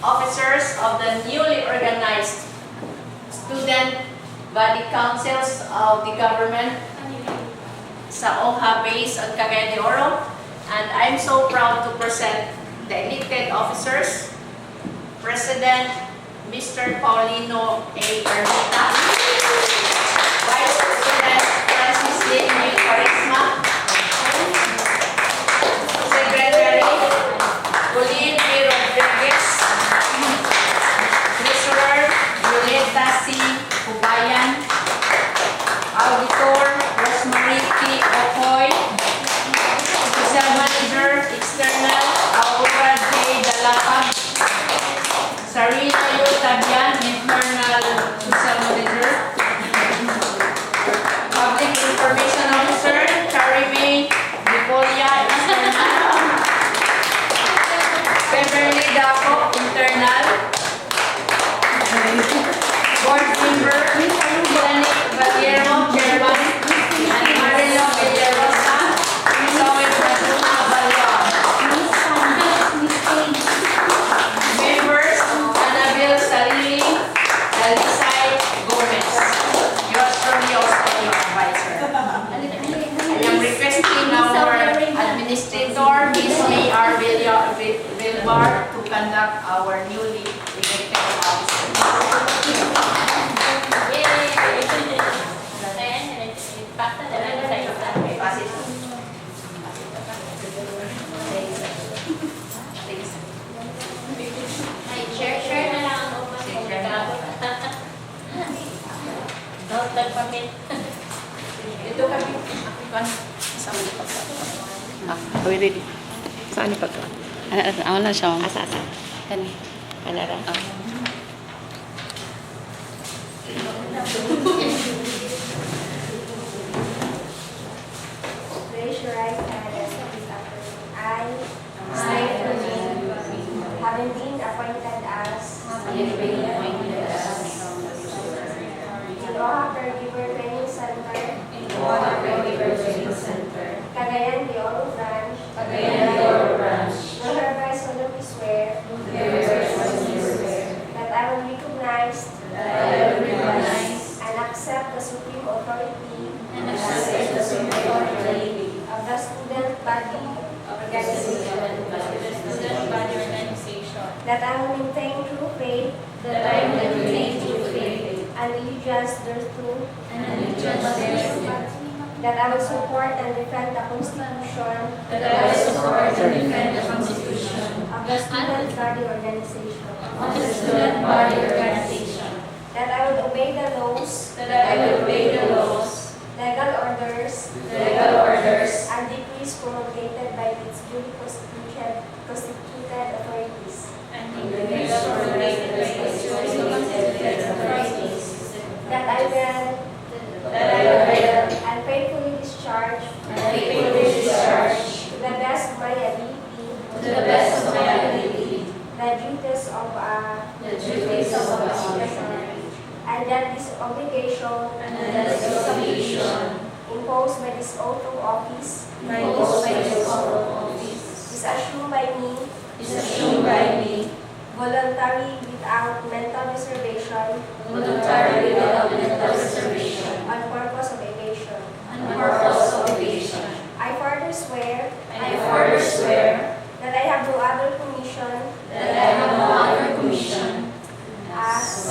officers of the newly organized Student Body Councils of the Government sa OHA base on Cagayan de Oro. And I'm so proud to present the elected officers. President Mr. Paulino A. Ermita, Vice President Francis Lee Charisma, Secretary Colleen A. Rodriguez, Treasurer Violeta C. Hubayan, Auditor Rosemary T. Okoy, Official Manager External Aurora J. Dalapag, Sarina Yu Tabian, Internal Social Manager, Public Information Officer Karime Nicolia, External, Beverly Daco, Internal, Board Member Janet Valero, Chairman, and Marilo Villarosa, Soil Pratuna Balwa. Members, Annabel Sarili, Dalisay Gomez. Yours from yours and your advisor. I am requesting our Administrator, Ms. A.R. Vilbar, to conduct our newly elected officers. Share na lang ang Don't nagpamit. Ito kami. Saan mo pagka? Are we ready? Saan ni pagka? Ano na siya? Asa. Kani. Kanara. Raise your right hand and repeat after me. I state your name, having been appointed as the Oaxaca Caregiver Training Center, Cagayan de Oro Branch, do hereby solemnly swear that I will recognize and accept the supreme authority of the student body organization, that I will maintain true faith and allegiance thereto, that I will support and defend the Constitution of the student body organization, that I will obey the laws, legal orders, and decrees promulgated by its duly constituted authorities, that I will and faithfully discharge to the best of my ability the duties of and that this obligation imposed by this oath of office is assumed by me voluntary without mental reservation on purpose of evasion. I further swear that I have no other commission as